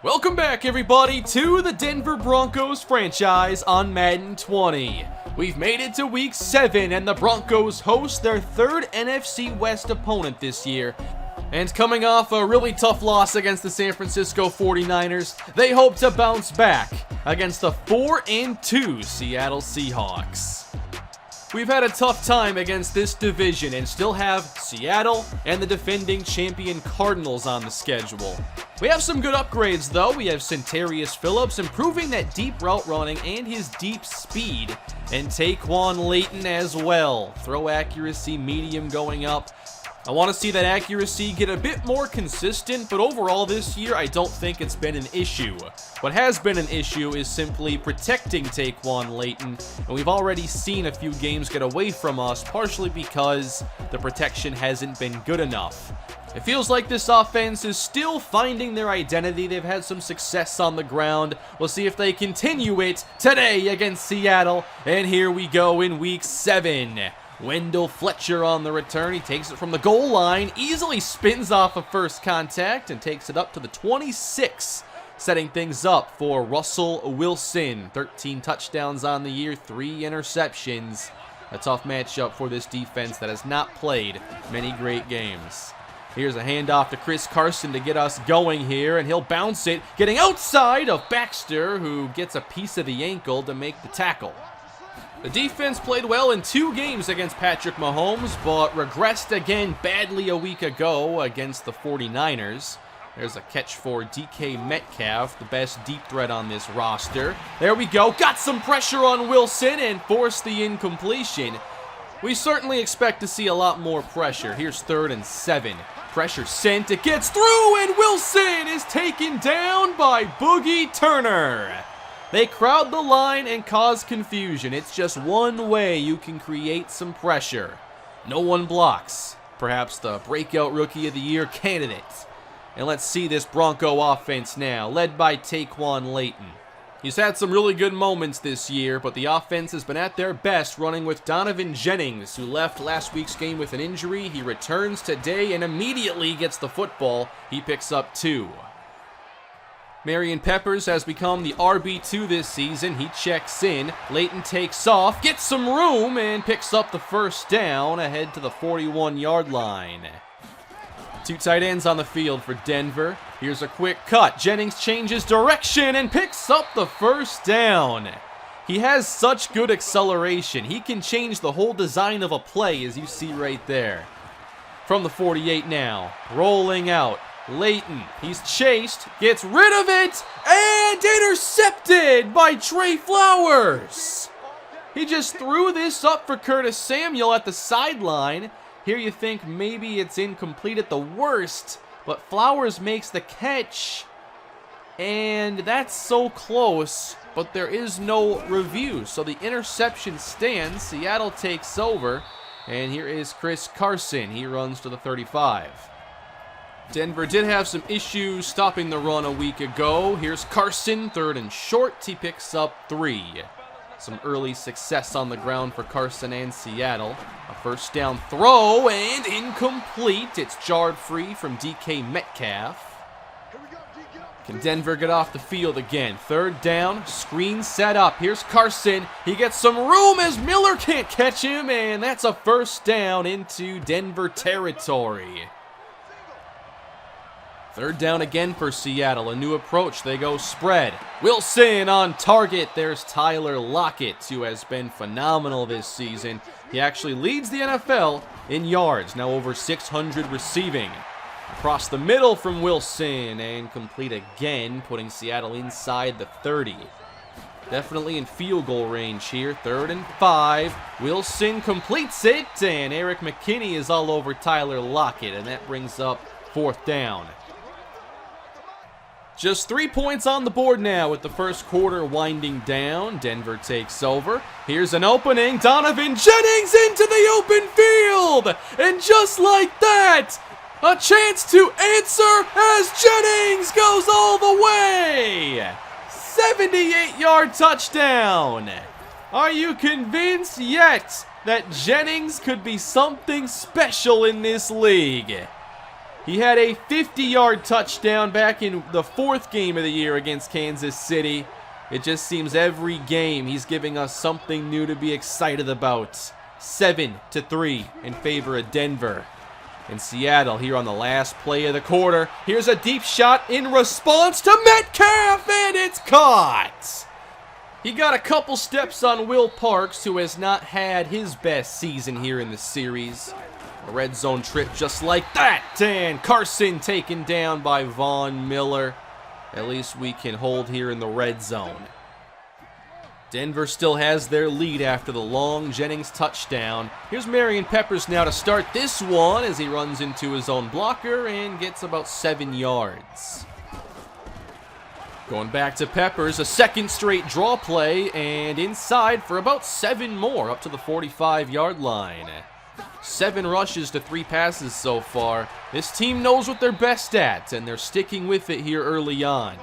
Welcome back, everybody, to the Denver Broncos franchise on Madden 20. We've made it to Week 7, and the Broncos host their third NFC West opponent this year. And coming off a really tough loss against the San Francisco 49ers, they hope to bounce back against the 4-2 Seattle Seahawks. We've had a tough time against this division and still have Seattle and the defending champion Cardinals on the schedule. We have some good upgrades though. We have Centarius Phillips improving that deep route running and his deep speed, and Taquan Layton as well. Throw accuracy medium going up. I want to see that accuracy get a bit more consistent, but overall this year I don't think it's been an issue. What has been an issue is simply protecting Taquan Layton, and we've already seen a few games get away from us, partially because the protection hasn't been good enough. It feels like this offense is still finding their identity. They've had some success on the ground. We'll see if they continue it today against Seattle, and here we go in Week 7. Wendell Fletcher on the return. He takes it from the goal line, easily spins off of first contact, and takes it up to the 26, setting things up for Russell Wilson. 13 touchdowns on the year, 3 interceptions. A tough matchup for this defense that has not played many great games. Here's a handoff to Chris Carson to get us going here, and he'll bounce it, getting outside of Baxter, who gets a piece of the ankle to make the tackle. The defense played well in 2 games against Patrick Mahomes, but regressed again badly a week ago against the 49ers. There's a catch for DK Metcalf, the best deep threat on this roster. There we go, got some pressure on Wilson and forced the incompletion. We certainly expect to see a lot more pressure. Here's 3rd and 7. Pressure sent, it gets through, and Wilson is taken down by Boogie Turner. They crowd the line and cause confusion. It's just one way you can create some pressure. No one blocks. Perhaps the breakout rookie of the year candidate. And let's see this Bronco offense now, led by Taquan Layton. He's had some really good moments this year, but the offense has been at their best running with Donovan Jennings, who left last week's game with an injury. He returns today and immediately gets the football. He picks up 2. Marion Peppers has become the RB2 this season. He checks in. Layton takes off, gets some room, and picks up the first down ahead to the 41-yard line. 2 tight ends on the field for Denver. Here's a quick cut. Jennings changes direction and picks up the first down. He has such good acceleration. He can change the whole design of a play, as you see right there. From the 48 now, rolling out. Layton, he's chased, gets rid of it, and intercepted by Trey Flowers. He just threw this up for Curtis Samuel at the sideline. Here you think maybe it's incomplete at the worst, but Flowers makes the catch, and that's so close, but there is no review, so the interception stands. Seattle takes over, and here is Chris Carson. He runs to the 35. Denver did have some issues stopping the run a week ago. Here's Carson, 3rd and short. He picks up 3. Some early success on the ground for Carson and Seattle. A first down throw and incomplete. It's jarred free from DK Metcalf. Can Denver get off the field again? 3rd down, screen set up. Here's Carson. He gets some room as Miller can't catch him, and that's a first down into Denver territory. 3rd down again for Seattle. A new approach. They go spread. Wilson on target. There's Tyler Lockett, who has been phenomenal this season. He actually leads the NFL in yards, now over 600 receiving. Across the middle from Wilson, and complete again, putting Seattle inside the 30. Definitely in field goal range here. 3rd and 5. Wilson completes it, and Eric McKinney is all over Tyler Lockett, and that brings up 4th down. Just 3 points on the board now with the first quarter winding down. Denver takes over. Here's an opening. Donovan Jennings into the open field. And just like that, a chance to answer as Jennings goes all the way. 78-yard touchdown. Are you convinced yet that Jennings could be something special in this league? He had a 50-yard touchdown back in the 4th game of the year against Kansas City. It just seems every game he's giving us something new to be excited about. 7-3 in favor of Denver. And Seattle here on the last play of the quarter. Here's a deep shot in response to Metcalf, and it's caught. He got a couple steps on Will Parks, who has not had his best season here in the series. A red zone trip just like that, and Carson taken down by Von Miller. At least we can hold here in the red zone. Denver still has their lead after the long Jennings touchdown. Here's Marion Peppers now to start this one as he runs into his own blocker and gets about 7 yards. Going back to Peppers, a second straight draw play, and inside for about 7 more, up to the 45-yard line. 7 rushes to 3 passes so far. This team knows what they're best at, and they're sticking with it here early on.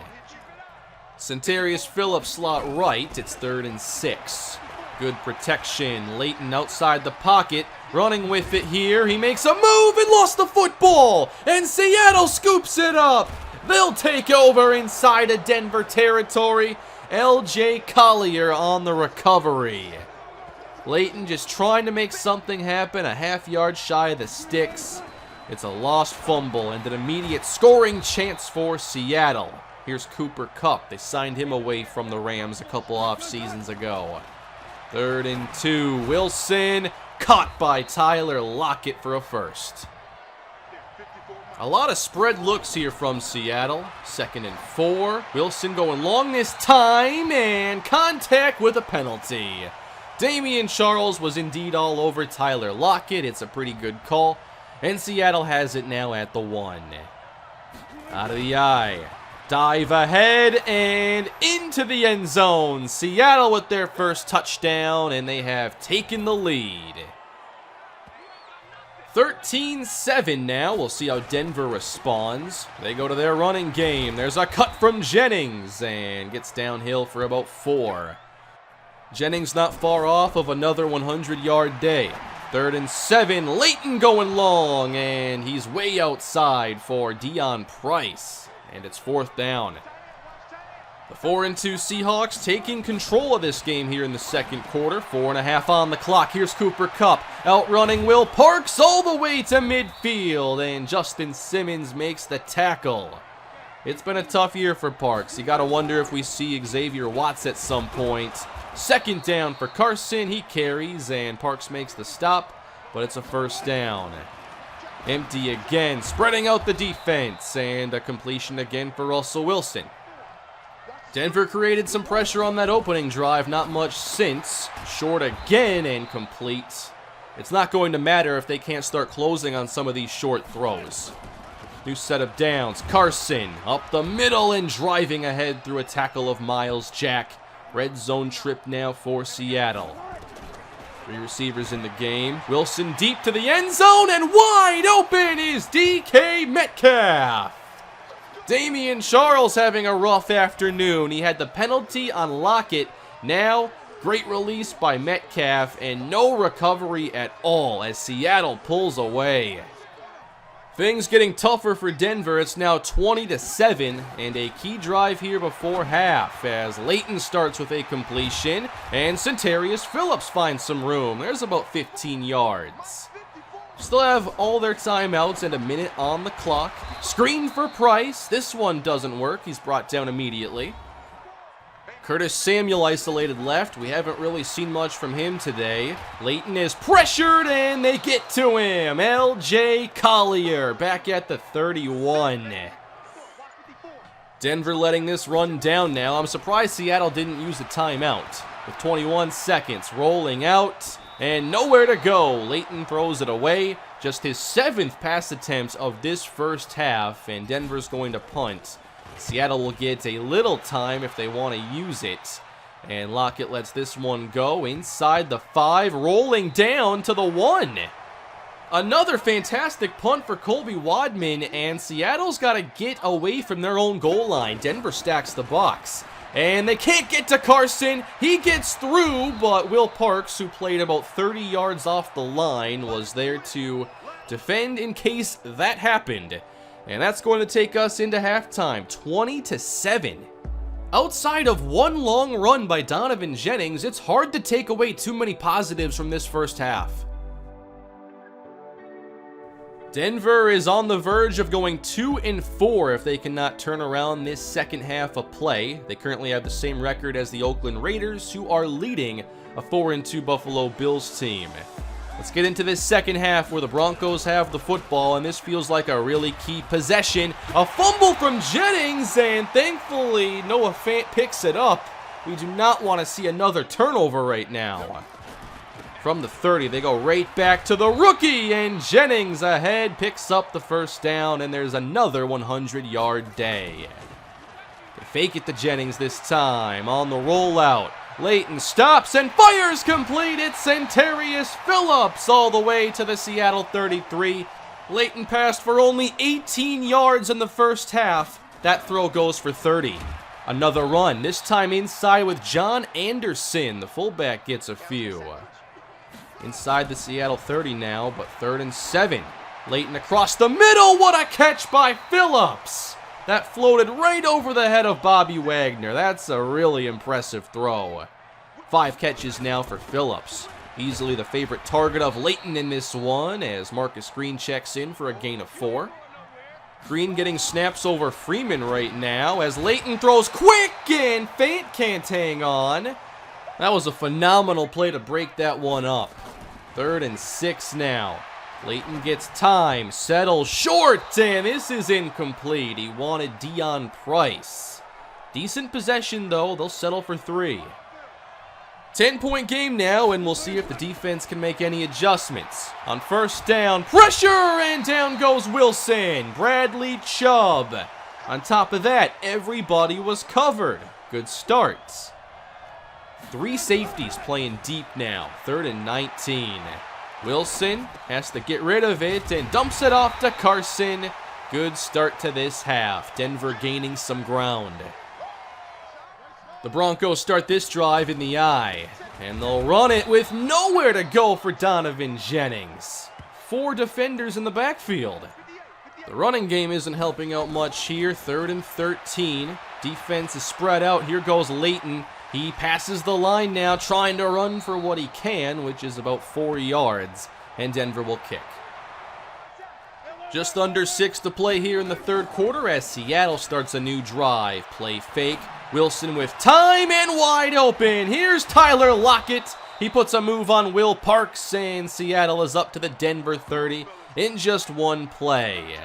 Centarius Phillips slot right. It's 3rd and 6. Good protection. Leighton outside the pocket. Running with it here. He makes a move and lost the football. And Seattle scoops it up. They'll take over inside of Denver territory. L.J. Collier on the recovery. Leighton just trying to make something happen. A half-yard shy of the sticks. It's a lost fumble and an immediate scoring chance for Seattle. Here's Cooper Kupp. They signed him away from the Rams a couple off seasons ago. 3rd and 2. Wilson caught by Tyler Lockett for a first. A lot of spread looks here from Seattle. 2nd and 4. Wilson going long this time, and contact with a penalty. Damian Charles was indeed all over Tyler Lockett. It's a pretty good call. And Seattle has it now at the 1. Out of the eye. Dive ahead and into the end zone. Seattle with their first touchdown, and they have taken the lead. 13-7 now. We'll see how Denver responds. They go to their running game. There's a cut from Jennings and gets downhill for about 4. Jennings not far off of another 100-yard day. 3rd and 7. Leighton going long, and he's way outside for Deion Price. And it's 4th down. The 4 and 2 Seahawks taking control of this game here in the second quarter. 4.5 on the clock. Here's Cooper Kupp outrunning Will Parks all the way to midfield. And Justin Simmons makes the tackle. It's been a tough year for Parks. You got to wonder if we see Xavier Watts at some point. 2nd down for Carson. He carries and Parks makes the stop. But it's a 1st down. Empty again, spreading out the defense, and a completion again for Russell Wilson. Denver created some pressure on that opening drive, not much since. Short again and complete. It's not going to matter if they can't start closing on some of these short throws. New set of downs. Carson up the middle and driving ahead through a tackle of Miles Jack. Red zone trip now for Seattle. 3 receivers in the game. Wilson deep to the end zone, and wide open is DK Metcalf. Damian Charles having a rough afternoon. He had the penalty on Lockett. Now, great release by Metcalf, and no recovery at all as Seattle pulls away. Things getting tougher for Denver. It's now 20-7, and a key drive here before half as Leighton starts with a completion, and Centarius Phillips finds some room. There's about 15 yards. Still have all their timeouts and a minute on the clock. Screen for Price. This one doesn't work. He's brought down immediately. Curtis Samuel isolated left. We haven't really seen much from him today. Leighton is pressured, and they get to him. L.J. Collier back at the 31. Denver letting this run down now. I'm surprised Seattle didn't use a timeout. With 21 seconds rolling out, and nowhere to go. Leighton throws it away. Just his 7th pass attempt of this first half, and Denver's going to punt. Seattle will get a little time if they want to use it. And Lockett lets this one go inside the 5, rolling down to the 1. Another fantastic punt for Colby Wadman, and Seattle's got to get away from their own goal line. Denver stacks the box. And they can't get to Carson. He gets through, but Will Parks, who played about 30 yards off the line, was there to defend in case that happened. And that's going to take us into halftime, 20-7. Outside of one long run by Donovan Jennings, it's hard to take away too many positives from this first half. Denver is on the verge of going 2-4 if they cannot turn around this second half of play. They currently have the same record as the Oakland Raiders, who are leading a 4-2 Buffalo Bills team. Let's get into this second half where the Broncos have the football, and this feels like a really key possession. A fumble from Jennings, and thankfully Noah Fant picks it up. We do not want to see another turnover right now. From the 30, they go right back to the rookie, and Jennings ahead picks up the first down, and there's another 100-yard day. They fake it to Jennings this time on the rollout. Leighton stops and fires complete. It's Centarius Phillips all the way to the Seattle 33. Leighton passed for only 18 yards in the first half. That throw goes for 30. Another run, this time inside with John Anderson. The fullback gets a few. Inside the Seattle 30 now, but 3rd and 7. Leighton across the middle. What a catch by Phillips. That floated right over the head of Bobby Wagner. That's a really impressive throw. 5 catches now for Phillips. Easily the favorite target of Leighton in this one as Marcus Green checks in for a gain of 4. Green getting snaps over Freeman right now as Leighton throws quick and Fant can't hang on. That was a phenomenal play to break that one up. 3rd and 6 now. Leighton gets time, settles short, and this is incomplete. He wanted Deion Price. Decent possession though, they'll settle for 3. 10-point game now, and we'll see if the defense can make any adjustments. On first down, pressure, and down goes Wilson. Bradley Chubb. On top of that, everybody was covered. Good starts. 3 safeties playing deep now, 3rd and 19. Wilson has to get rid of it and dumps it off to Carson. Good start to this half. Denver gaining some ground. The Broncos start this drive in the eye, and they'll run it with nowhere to go for Donovan Jennings. 4 defenders in the backfield. The running game isn't helping out much here. 3rd and 13. Defense is spread out. Here goes Leighton. He passes the line now, trying to run for what he can, which is about 4 yards, and Denver will kick. Just under 6 to play here in the 3rd quarter as Seattle starts a new drive. Play fake. Wilson with time and wide open. Here's Tyler Lockett. He puts a move on Will Parks, and Seattle is up to the Denver 30 in just one play.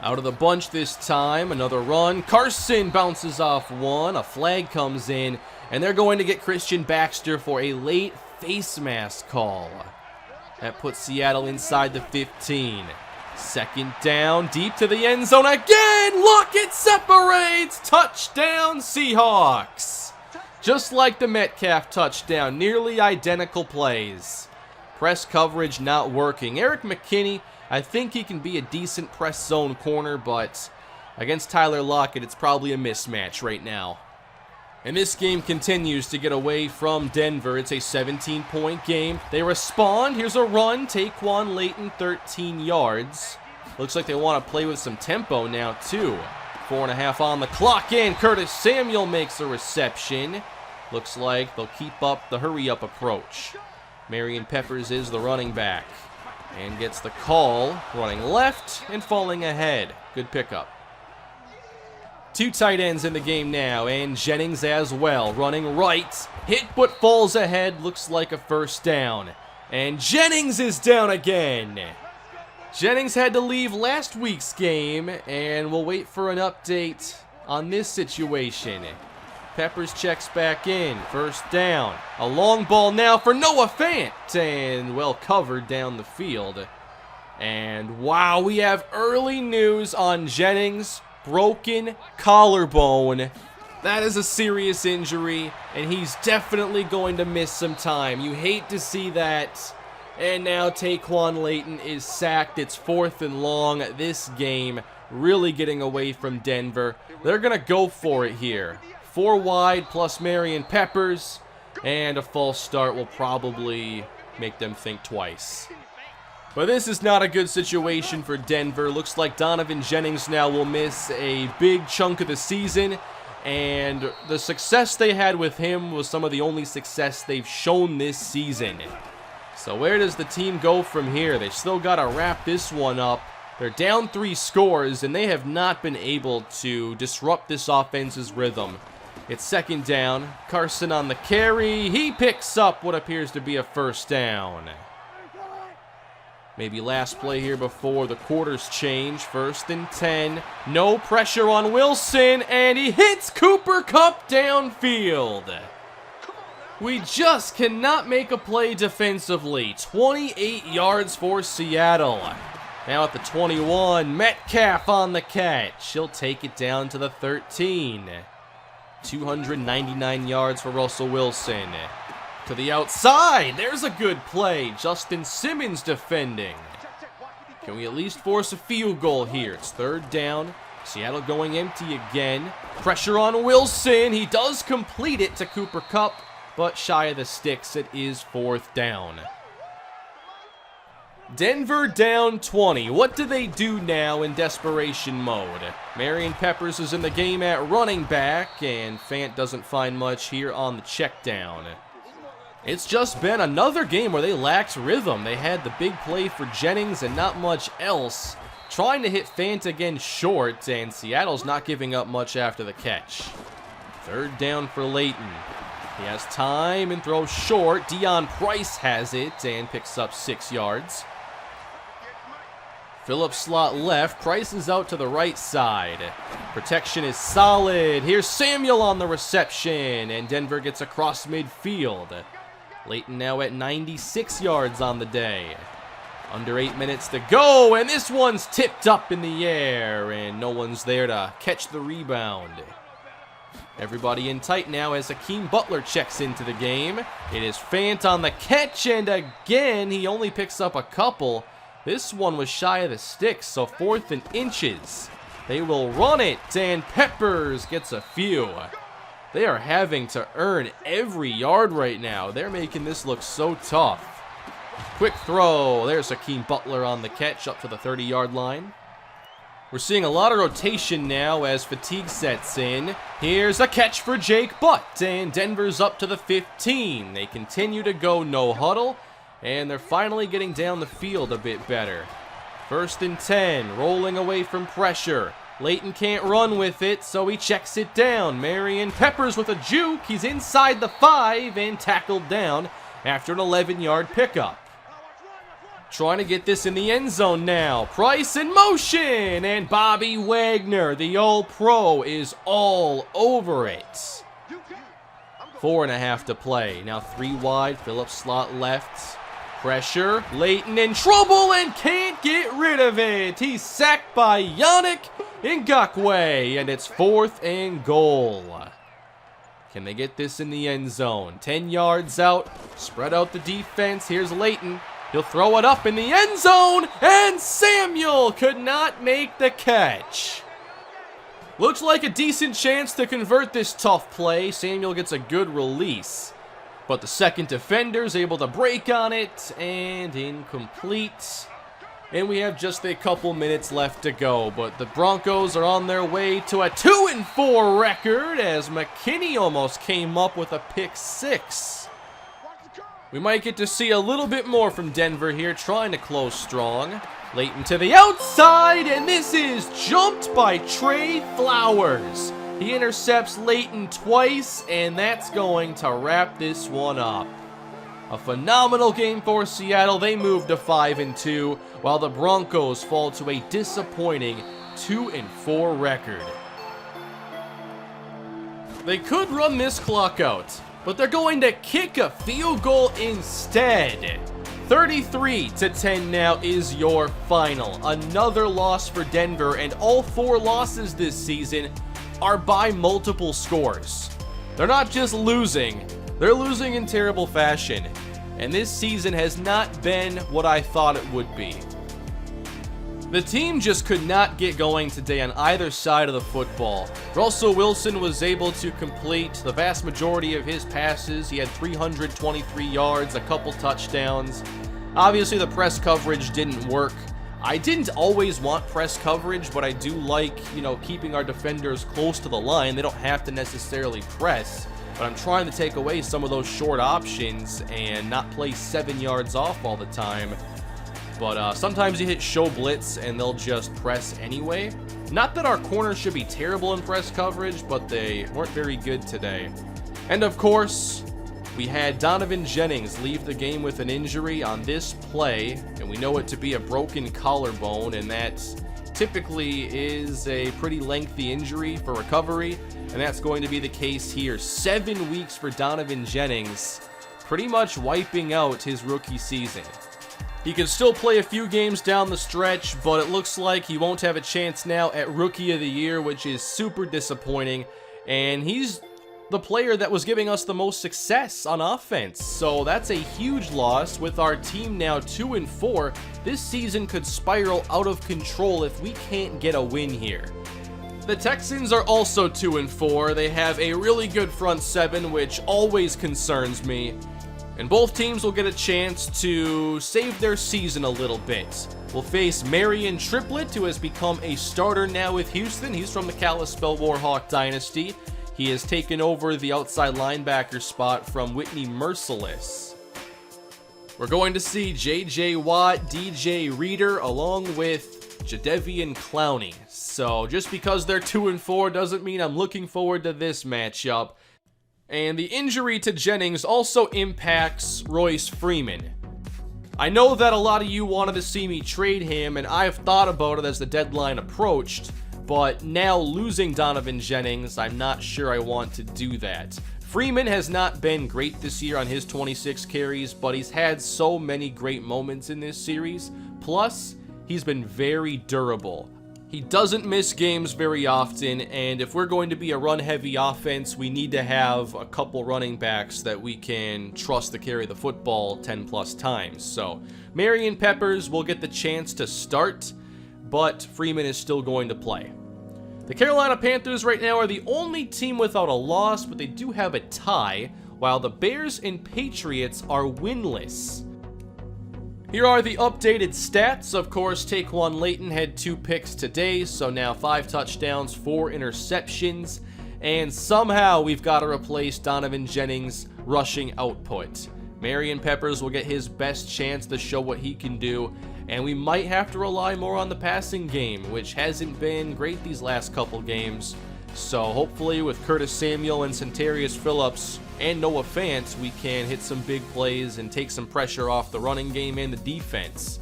Out of the bunch this time, another run. Carson bounces off one. A flag comes in, and they're going to get Christian Baxter for a late face mask call. That puts Seattle inside the 15. 2nd down, deep to the end zone again. Lockett separates. Touchdown, Seahawks. Just like the Metcalf touchdown, nearly identical plays. Press coverage not working. Eric McKinney, I think he can be a decent press zone corner, but against Tyler Lockett, it's probably a mismatch right now. And this game continues to get away from Denver. It's a 17-point game. They respond. Here's a run. Taquan Leighton, 13 yards. Looks like they want to play with some tempo now, too. 4.5 on the clock, and Curtis Samuel makes a reception. Looks like they'll keep up the hurry-up approach. Marion Peppers is the running back and gets the call, running left and falling ahead. Good pickup. 2 tight ends in the game now, and Jennings as well, running right. Hit but falls ahead, looks like a first down. And Jennings is down again. Jennings had to leave last week's game, and we'll wait for an update on this situation. Peppers checks back in, first down. A long ball now for Noah Fant, and well covered down the field. And wow, we have early news on Jennings. Broken collarbone. That is a serious injury, and he's definitely going to miss some time. You hate to see that. And now Taquan Leighton is sacked. It's 4th and long. This game really getting away from Denver. They're going to go for it here. 4 wide plus Marion Peppers, and a false start will probably make them think twice. But this is not a good situation for Denver. Looks like Donovan Jennings now will miss a big chunk of the season. And the success they had with him was some of the only success they've shown this season. So where does the team go from here? They still got to wrap this one up. They're down 3 scores, and they have not been able to disrupt this offense's rhythm. It's second down. Carson on the carry. He picks up what appears to be a first down. Maybe last play here before the quarters change. 1st and 10. No pressure on Wilson, and he hits Cooper Kupp downfield. We just cannot make a play defensively. 28 yards for Seattle. Now at the 21, Metcalf on the catch. He'll take it down to the 13. 299 yards for Russell Wilson. To the outside, there's a good play. Justin Simmons defending. Can we at least force a field goal here? It's 3rd down. Seattle going empty again. Pressure on Wilson. He does complete it to Cooper Kupp, but shy of the sticks. It is 4th down. Denver down 20. What do they do now in desperation mode? Marion Peppers is in the game at running back, and Fant doesn't find much here on the check down. It's just been another game where they lacked rhythm. They had the big play for Jennings and not much else. Trying to hit Fant again short, and Seattle's not giving up much after the catch. 3rd down for Leighton. He has time and throws short. Deion Price has it and picks up 6 yards. Phillips slot left. Price is out to the right side. Protection is solid. Here's Samuel on the reception, and Denver gets across midfield. Leighton now at 96 yards on the day. Under 8 minutes to go, and this one's tipped up in the air, and no one's there to catch the rebound. Everybody in tight now as Hakeem Butler checks into the game. It is Fant on the catch, and again, he only picks up a couple. This one was shy of the sticks, so 4th and inches. They will run it, and Peppers gets a few. They are having to earn every yard right now. They're making this look so tough. Quick throw. There's Hakeem Butler on the catch up to the 30-yard line. We're seeing a lot of rotation now as fatigue sets in. Here's a catch for Jake Butt, and Denver's up to the 15. They continue to go no huddle, and they're finally getting down the field a bit better. 1st and 10, rolling away from pressure. Leighton can't run with it, so he checks it down. Marion Peppers with a juke. He's inside the 5 and tackled down after an 11-yard pickup. Trying to get this in the end zone now. Price in motion, and Bobby Wagner, the All-Pro, is all over it. 4.5 to play. Now 3 wide. Phillips slot left. Pressure. Leighton in trouble and can't get rid of it. He's sacked by Yannick Ngakoue, and it's 4th and goal. Can they get this in the end zone? 10 yards out. Spread out the defense. Here's Leighton. He'll throw it up in the end zone, and Samuel could not make the catch. Looks like a decent chance to convert this tough play. Samuel gets a good release, but the second defender's able to break on it, and incomplete. And we have just a couple minutes left to go, but the Broncos are on their way to a 2-4 record as McKinney almost came up with a pick 6. We might get to see a little bit more from Denver here, trying to close strong. Leighton to the outside, and this is jumped by Trey Flowers. He intercepts Leighton twice, and that's going to wrap this one up. A phenomenal game for Seattle. They move to 5-2, while the Broncos fall to a disappointing 2-4 record. They could run this clock out, but they're going to kick a field goal instead. 33-10 now is your final. Another loss for Denver, and all 4 losses this season are by multiple scores. They're not just losing, they're losing in terrible fashion. And this season has not been what I thought it would be. The team just could not get going today on either side of the football. Russell Wilson was able to complete the vast majority of his passes. He had 323 yards, a couple touchdowns. Obviously, the press coverage didn't work. I didn't always want press coverage, but I do like, keeping our defenders close to the line. They don't have to necessarily press, but I'm trying to take away some of those short options and not play 7 yards off all the time. But sometimes you hit show blitz and they'll just press anyway. Not that our corners should be terrible in press coverage, but they weren't very good today. And of course, we had Donovan Jennings leave the game with an injury on this play, and we know it to be a broken collarbone, and that typically is a pretty lengthy injury for recovery, and that's going to be the case here. 7 weeks for Donovan Jennings, pretty much wiping out his rookie season. He can still play a few games down the stretch, but it looks like he won't have a chance now at Rookie of the Year, which is super disappointing, and he's the player that was giving us the most success on offense. So that's a huge loss. With our team now 2-4, this season could spiral out of control if we can't get a win here. The Texans are also 2-4. They have a really good front seven, which always concerns me. And both teams will get a chance to save their season a little bit. We'll face Marion Triplett, who has become a starter now with Houston. He's from the Kalispell Warhawk Dynasty. He has taken over the outside linebacker spot from Whitney Merciless. We're going to see J.J. Watt, DJ Reader, along with Jadeveon Clowney. So just because they're 2-4 doesn't mean I'm looking forward to this matchup. And the injury to Jennings also impacts Royce Freeman. I know that a lot of you wanted to see me trade him, and I've thought about it as the deadline approached. But now losing Donovan Jennings, I'm not sure I want to do that. Freeman has not been great this year on his 26 carries, but he's had so many great moments in this series. Plus, he's been very durable. He doesn't miss games very often, and if we're going to be a run-heavy offense, we need to have a couple running backs that we can trust to carry the football 10-plus times. So, Marion Peppers will get the chance to start, but Freeman is still going to play. The Carolina Panthers right now are the only team without a loss, but they do have a tie, while the Bears and Patriots are winless. Here are the updated stats. Of course, Taquan Layton had 2 picks today, so now 5 touchdowns, 4 interceptions, and somehow we've got to replace Donovan Jennings' rushing output. Marion Peppers will get his best chance to show what he can do, and we might have to rely more on the passing game, which hasn't been great these last couple games. So hopefully with Curtis Samuel and Centarius Phillips and Noah Fant, we can hit some big plays and take some pressure off the running game and the defense.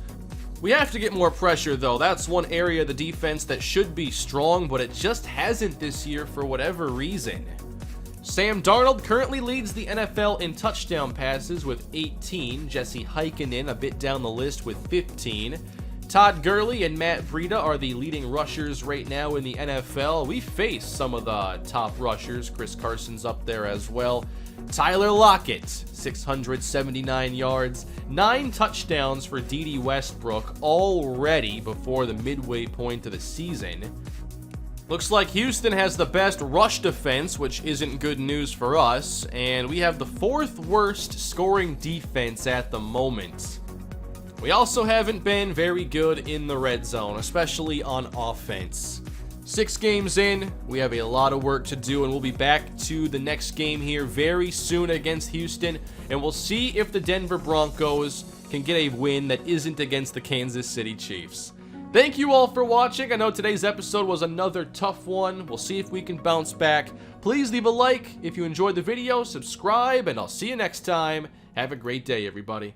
We have to get more pressure though. That's one area of the defense that should be strong, but it just hasn't this year for whatever reason. Sam Darnold currently leads the NFL in touchdown passes with 18. Jesse Heikkinen a bit down the list with 15. Todd Gurley and Matt Breida are the leading rushers right now in the NFL. We face some of the top rushers. Chris Carson's up there as well. Tyler Lockett, 679 yards, 9 touchdowns for D.D. Westbrook already before the midway point of the season. Looks like Houston has the best rush defense, which isn't good news for us, and we have the 4th worst scoring defense at the moment. We also haven't been very good in the red zone, especially on offense. 6 games in, we have a lot of work to do, and we'll be back to the next game here very soon against Houston, and we'll see if the Denver Broncos can get a win that isn't against the Kansas City Chiefs. Thank you all for watching. I know today's episode was another tough one. We'll see if we can bounce back. Please leave a like if you enjoyed the video, subscribe, and I'll see you next time. Have a great day, everybody.